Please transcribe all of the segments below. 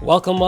Welcome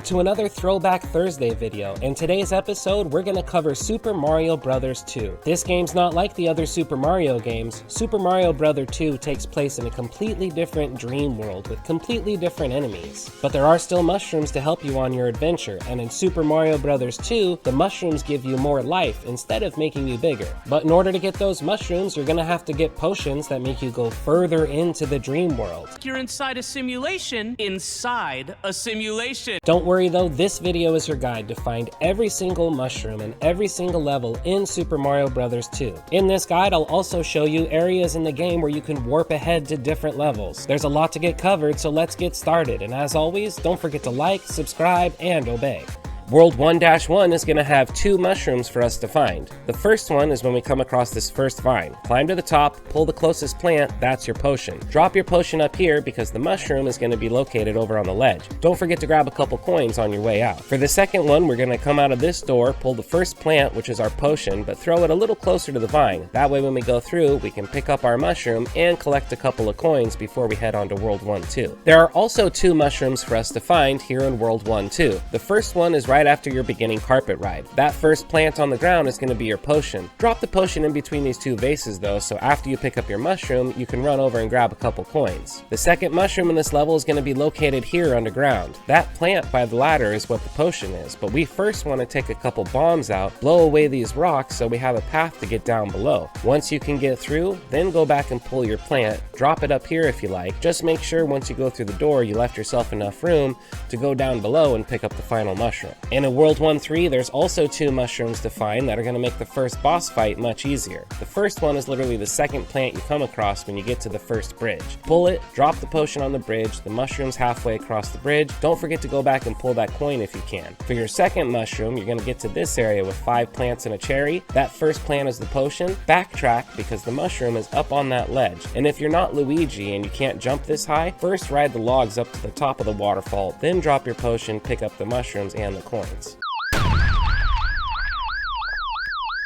to another Throwback Thursday video. In today's episode, we're gonna cover Super Mario Bros. 2. This game's not like the other Super Mario games. Super Mario Bros. 2 takes place in a completely different dream world with completely different enemies. But there are still mushrooms to help you on your adventure, and in Super Mario Bros. 2, the mushrooms give you more life instead of making you bigger. But in order to get those mushrooms, you're gonna have to get potions that make you go further into the dream world. You're inside a simulation inside a simulation. Don't worry though, this video is your guide to find every single mushroom and every single level in Super Mario Bros. 2. In this guide, I'll also show you areas in the game where you can warp ahead to different levels. There's a lot to get covered, so let's get started. And as always, don't forget to like, subscribe, and obey. World 1-1 is going to have two mushrooms for us to find. The first one is when we come across this first vine. Climb to the top, pull the closest plant, that's your potion. Drop your potion up here because the mushroom is going to be located over on the ledge. Don't forget to grab a couple coins on your way out. For the second one, we're going to come out of this door, pull the first plant, which is our potion, but throw it a little closer to the vine. That way when we go through, we can pick up our mushroom and collect a couple of coins before we head on to World 1-2. There are also two mushrooms for us to find here in World 1-2. The first one is right after your beginning carpet ride. That first plant on the ground is going to be your potion. Drop the potion in between these two vases though, so after you pick up your mushroom, you can run over and grab a couple coins. The second mushroom in this level is going to be located here underground. That plant by the ladder is what the potion is, but we first want to take a couple bombs out, blow away these rocks so we have a path to get down below. Once you can get through, then go back and pull your plant, drop it up here if you like. Just make sure once you go through the door, you left yourself enough room to go down below and pick up the final mushroom. In a World 1-3, there's also two mushrooms to find that are going to make the first boss fight much easier. The first one is literally the second plant you come across when you get to the first bridge. Pull it, drop the potion on the bridge, the mushroom's halfway across the bridge. Don't forget to go back and pull that coin if you can. For your second mushroom, you're going to get to this area with 5 plants and a cherry. That first plant is the potion. Backtrack because the mushroom is up on that ledge. And if you're not Luigi and you can't jump this high, first ride the logs up to the top of the waterfall, then drop your potion, pick up the mushrooms and the coins.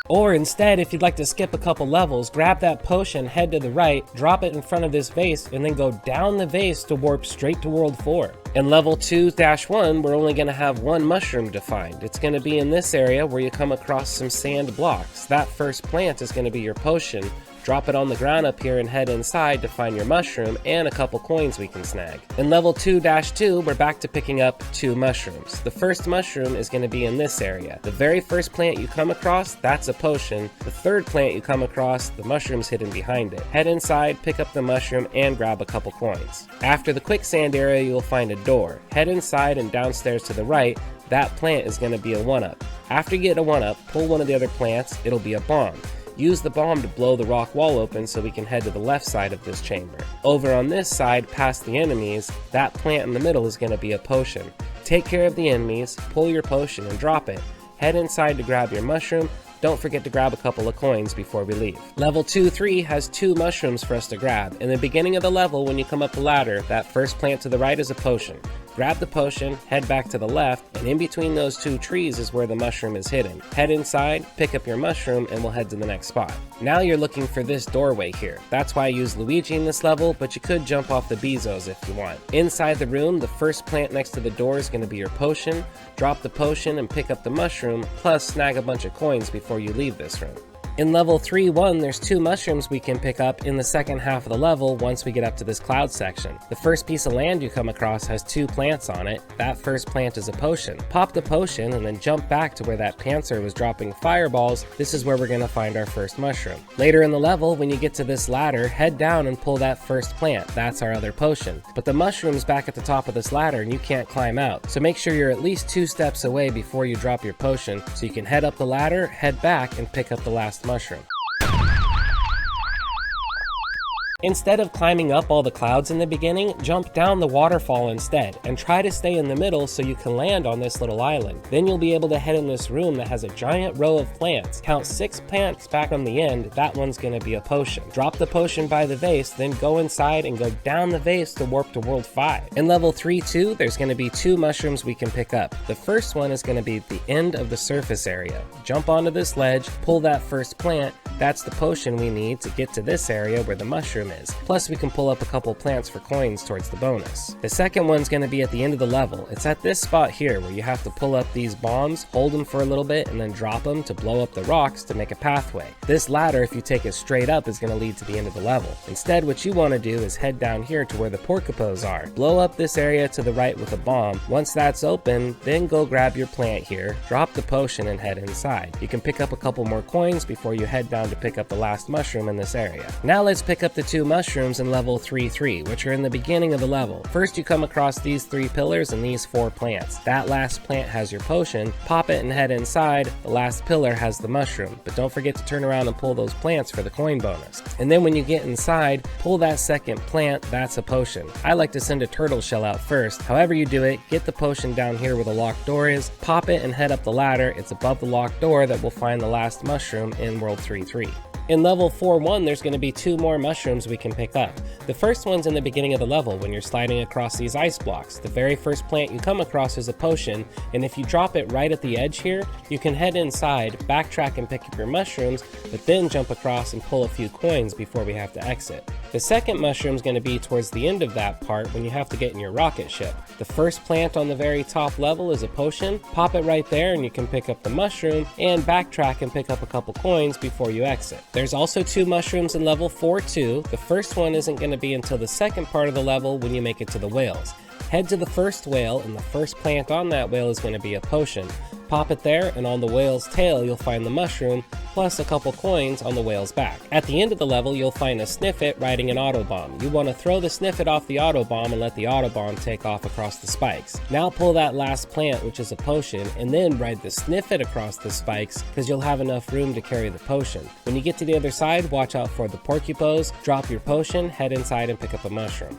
Or instead, if you'd like to skip a couple levels, grab that potion, head to the right, drop it in front of this vase, and then go down the vase to warp straight to World 4. In level 2-1, we're only going to have one mushroom to find. It's going to be in this area where you come across some sand blocks. That first plant is going to be your potion. Drop it on the ground up here and head inside to find your mushroom and a couple coins we can snag. In level 2-2, we're back to picking up two mushrooms. The first mushroom is going to be in this area. The very first plant you come across, that's a potion. The third plant you come across, the mushroom's hidden behind it. Head inside, pick up the mushroom, and grab a couple coins. After the quicksand area, you'll find a door. Head inside and downstairs to the right, that plant is going to be a 1-up. After you get a 1-up, pull one of the other plants, it'll be a bomb. Use the bomb to blow the rock wall open so we can head to the left side of this chamber. Over on this side, past the enemies, that plant in the middle is going to be a potion. Take care of the enemies, pull your potion and drop it. Head inside to grab your mushroom. Don't forget to grab a couple of coins before we leave. Level 2-3 has two mushrooms for us to grab. In the beginning of the level, when you come up the ladder, that first plant to the right is a potion. Grab the potion, head back to the left, and in between those two trees is where the mushroom is hidden. Head inside, pick up your mushroom, and we'll head to the next spot. Now you're looking for this doorway here. That's why I use Luigi in this level, but you could jump off the Bezos if you want. Inside the room, the first plant next to the door is going to be your potion. Drop the potion and pick up the mushroom, plus snag a bunch of coins before you leave this room. In level 3-1, there's two mushrooms we can pick up in the second half of the level once we get up to this cloud section. The first piece of land you come across has two plants on it. That first plant is a potion. Pop the potion and then jump back to where that Panzer was dropping fireballs. This is where we're going to find our first mushroom. Later in the level, when you get to this ladder, head down and pull that first plant. That's our other potion. But the mushroom's back at the top of this ladder and you can't climb out. So make sure you're at least 2 steps away before you drop your potion so you can head up the ladder, head back, and pick up the last mushroom. Instead of climbing up all the clouds in the beginning, jump down the waterfall instead, and try to stay in the middle so you can land on this little island. Then you'll be able to head in this room that has a giant row of plants. Count 6 plants back on the end, that one's going to be a potion. Drop the potion by the vase, then go inside and go down the vase to warp to World 5. In level 3-2, there's going to be two mushrooms we can pick up. The first one is going to be at the end of the surface area. Jump onto this ledge, pull that first plant, that's the potion we need to get to this area where the mushroom is. Plus we can pull up a couple plants for coins towards the bonus. The second one's going to be at the end of the level. It's at this spot here where you have to pull up these bombs, hold them for a little bit, and then drop them to blow up the rocks to make a pathway. This ladder, if you take it straight up, is going to lead to the end of the level. Instead, what you want to do is head down here to where the Porcupos are. Blow up this area to the right with a bomb. Once that's open, then go grab your plant here, drop the potion, and head inside. You can pick up a couple more coins before you head down to pick up the last mushroom in this area. Now let's pick up the 2 mushrooms in level 3-3, which are in the beginning of the level. First you come across these 3 pillars and these 4 plants. That last plant has your potion, pop it and head inside. The last pillar has the mushroom, but don't forget to turn around and pull those plants for the coin bonus. And then when you get inside, pull that second plant, that's a potion. I like to send a turtle shell out first. However you do it, get the potion down here where the locked door is, pop it and head up the ladder. It's above the locked door that will find the last mushroom in World 3-3. In level 4-1, there's going to be 2 more mushrooms we can pick up. The first one's in the beginning of the level when you're sliding across these ice blocks. The very first plant you come across is a potion, and if you drop it right at the edge here, you can head inside, backtrack and pick up your mushrooms, but then jump across and pull a few coins before we have to exit. The second mushroom is going to be towards the end of that part when you have to get in your rocket ship. The first plant on the very top level is a potion. Pop it right there and you can pick up the mushroom and backtrack and pick up a couple coins before you exit. There's also 2 mushrooms in level 4-2. The first one isn't going to be until the second part of the level when you make it to the whales. Head to the first whale, and the first plant on that whale is going to be a potion. Pop it there, and on the whale's tail you'll find the mushroom, plus a couple coins on the whale's back. At the end of the level, you'll find a Sniffet riding an Autobomb. You want to throw the Sniffet off the Autobomb and let the Autobomb take off across the spikes. Now pull that last plant, which is a potion, and then ride the Sniffet across the spikes, because you'll have enough room to carry the potion. When you get to the other side, watch out for the Porcupos, drop your potion, head inside and pick up a mushroom.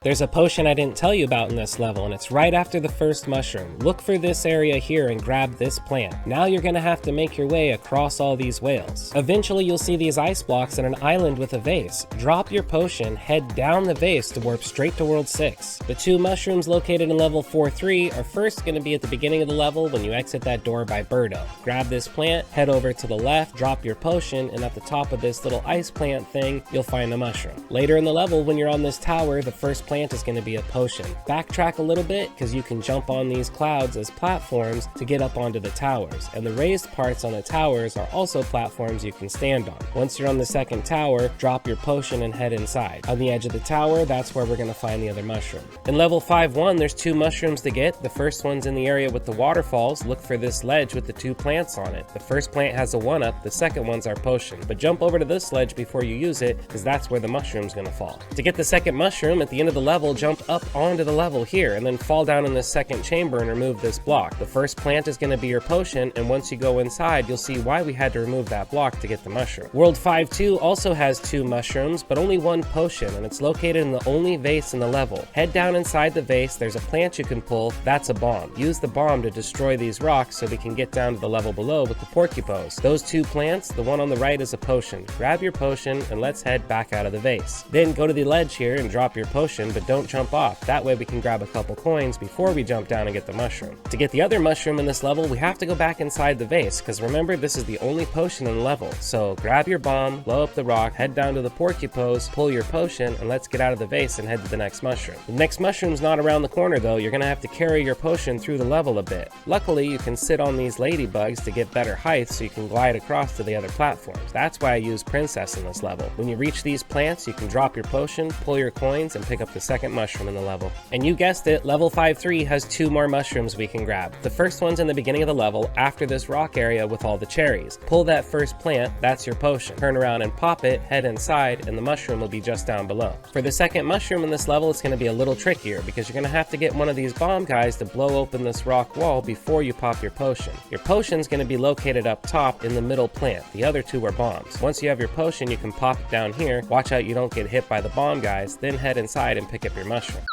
There's a potion I didn't tell you about in this level, and it's right after the first mushroom. Look for this area here and grab this plant. Now you're going to have to make your way across all these whales. Eventually you'll see these ice blocks and an island with a vase. Drop your potion, head down the vase to warp straight to World 6. The 2 mushrooms located in level 4-3 are first going to be at the beginning of the level when you exit that door by Birdo. Grab this plant, head over to the left, drop your potion, and at the top of this little ice plant thing, you'll find a mushroom. Later in the level, when you're on this tower, the first plant is going to be a potion. Backtrack a little bit because you can jump on these clouds as platforms to get up onto the towers, and the raised parts on the towers are also platforms you can stand on. Once you're on the second tower, drop your potion and head inside. On the edge of the tower, that's where we're going to find the other mushroom. In level 5-1, there's 2 mushrooms to get. The first one's in the area with the waterfalls. Look for this ledge with the 2 plants on it. The first plant has a 1-up, the second one's our potion. But jump over to this ledge before you use it because that's where the mushroom's going to fall. To get the second mushroom, at the end of the level, jump up onto the level here and then fall down in this second chamber and remove this block. The first plant is going to be your potion, and once you go inside, you'll see why we had to remove that block to get the mushroom. World 5-2 also has 2 mushrooms, but only 1 potion, and it's located in the only vase in the level. Head down inside the vase, there's a plant you can pull, that's a bomb. Use the bomb to destroy these rocks so we can get down to the level below with the Porcupos. Those 2 plants, the one on the right is a potion. Grab your potion and let's head back out of the vase. Then go to the ledge here and drop your potion, but don't jump off. That way we can grab a couple coins before we jump down and get the mushroom. To get the other mushroom in this level, we have to go back inside the vase, because remember, this is the only potion in the level. So grab your bomb, blow up the rock, head down to the Porcupos, pull your potion, and let's get out of the vase and head to the next mushroom. The next mushroom's not around the corner though. You're going to have to carry your potion through the level a bit. Luckily, you can sit on these ladybugs to get better height so you can glide across to the other platforms. That's why I use Princess in this level. When you reach these plants, you can drop your potion, pull your coins, and pick up the second mushroom in the level. And you guessed it, level 5-3 has 2 more mushrooms we can grab. The first one's in the beginning of the level after this rock area with all the cherries. Pull that first plant, that's your potion. Turn around and pop it, head inside, and the mushroom will be just down below. For the second mushroom in this level, it's going to be a little trickier because you're going to have to get one of these bomb guys to blow open this rock wall before you pop your potion. Your potion's going to be located up top in the middle plant. The other 2 are bombs. Once you have your potion, you can pop it down here. Watch out you don't get hit by the bomb guys, then head inside and pick up your mushroom.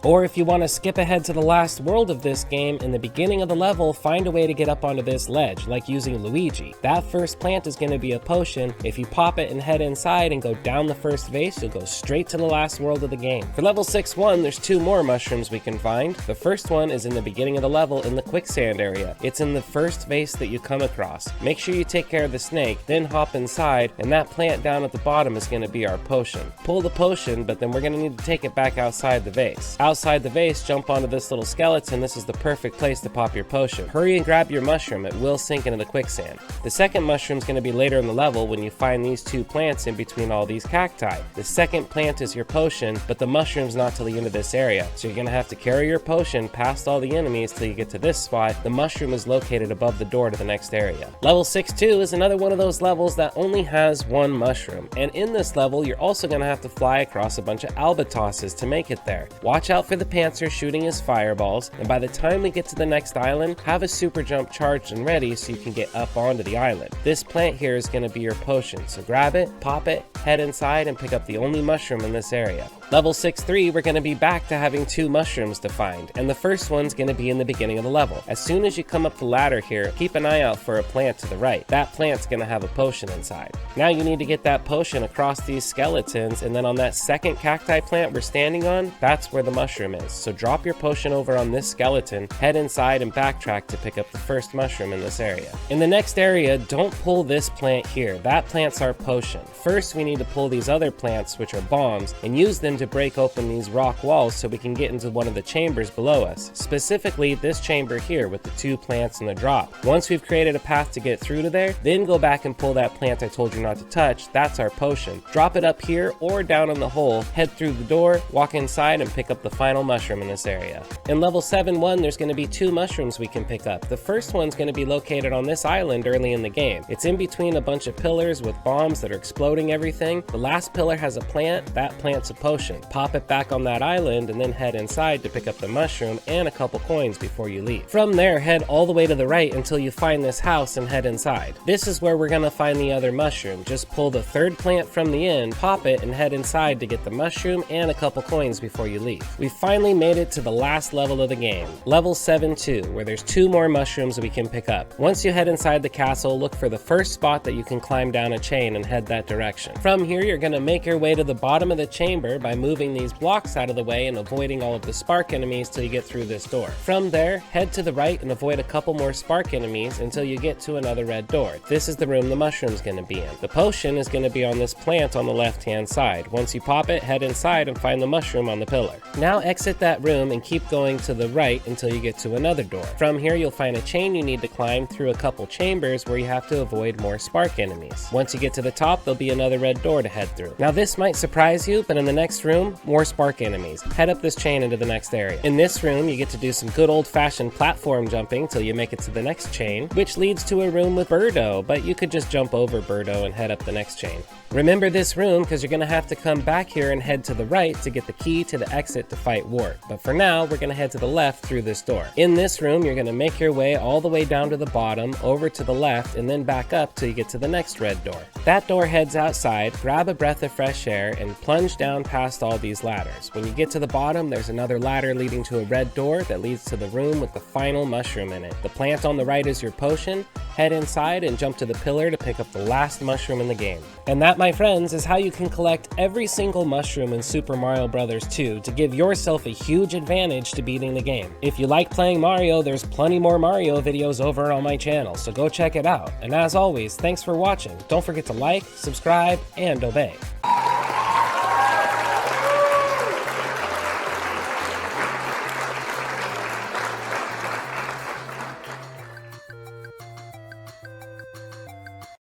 Or if you want to skip ahead to the last world of this game, in the beginning of the level, find a way to get up onto this ledge, like using Luigi. That first plant is going to be a potion. If you pop it and head inside and go down the first vase, you'll go straight to the last world of the game. For level 6-1, there's 2 more mushrooms we can find. The first one is in the beginning of the level in the quicksand area. It's in the first vase that you come across. Make sure you take care of the snake, then hop inside, and that plant down at the bottom is going to be our potion. Pull the potion, but then we're going to need to take it back outside the vase. Outside the vase, jump onto this little skeleton. This is the perfect place to pop your potion. Hurry and grab your mushroom. It will sink into the quicksand. The second mushroom is going to be later in the level when you find these 2 plants in between all these cacti. The second plant is your potion, but the mushroom's not till the end of this area. So you're going to have to carry your potion past all the enemies till you get to this spot. The mushroom is located above the door to the next area. Level 6-2 is another one of those levels that only has 1 mushroom. And in this level, you're also going to have to fly across a bunch of albatrosses to make it there. Watch out for the panther shooting his fireballs, and by the time we get to the next island, have a super jump charged and ready so you can get up onto the island. This plant here is going to be your potion, so grab it, pop it, head inside, and pick up the only mushroom in this area. Level 6-3, we're going to be back to having 2 mushrooms to find, and the first one's going to be in the beginning of the level. As soon as you come up the ladder here, keep an eye out for a plant to the right. That plant's going to have a potion inside. Now you need to get that potion across these skeletons, and then on that second cacti plant we're standing on, that's where the mushroom is. So drop your potion over on this skeleton, head inside and backtrack to pick up the first mushroom in this area. In the next area, don't pull this plant here. That plant's our potion. First, we need to pull these other plants, which are bombs, and use them to break open these rock walls so we can get into one of the chambers below us. Specifically, this chamber here with the 2 plants and the drop. Once we've created a path to get through to there, then go back and pull that plant I told you not to touch. That's our potion. Drop it up here or down in the hole, head through the door, walk inside, and pick up the final mushroom in this area. In level 7-1, there's going to be 2 mushrooms we can pick up. The first one's going to be located on this island early in the game. It's in between a bunch of pillars with bombs that are exploding everything. The last pillar has a plant. That plant's a potion. Pop it back on that island and then head inside to pick up the mushroom and a couple coins before you leave. From there, head all the way to the right until you find this house and head inside. This is where we're going to find the other mushroom. Just pull the third plant from the end, pop it, and head inside to get the mushroom and a couple coins before you leave. We finally made it to the last level of the game, level 7-2, where there's 2 more mushrooms we can pick up. Once you head inside the castle, look for the first spot that you can climb down a chain and head that direction. From here, you're going to make your way to the bottom of the chamber by moving these blocks out of the way and avoiding all of the spark enemies till you get through this door. From there, head to the right and avoid a couple more spark enemies until you get to another red door. This is the room the mushroom's going to be in. The potion is going to be on this plant on the left-hand side. Once you pop it, head inside and find the mushroom on the pillar. Now exit that room and keep going to the right until you get to another door. From here, you'll find a chain you need to climb through a couple chambers where you have to avoid more spark enemies. Once you get to the top, there'll be another red door to head through. Now this might surprise you, but in the next room, more spark enemies. Head up this chain into the next area. In this room, you get to do some good old-fashioned platform jumping till you make it to the next chain, which leads to a room with Birdo, but you could just jump over Birdo and head up the next chain. Remember this room because you're going to have to come back here and head to the right to get the key to the exit to fight Wart. But for now, we're going to head to the left through this door. In this room, you're going to make your way all the way down to the bottom, over to the left, and then back up till you get to the next red door. That door heads outside, grab a breath of fresh air, and plunge down past all these ladders. When you get to the bottom, there's another ladder leading to a red door that leads to the room with the final mushroom in it. The plant on the right is your potion. Head inside and jump to the pillar to pick up the last mushroom in the game. And that, my friends, is how you can collect every single mushroom in Super Mario Bros. 2 to give yourself a huge advantage to beating the game. If you like playing Mario, there's plenty more Mario videos over on my channel, so go check it out. And as always, thanks for watching. Don't forget to like, subscribe, and obey.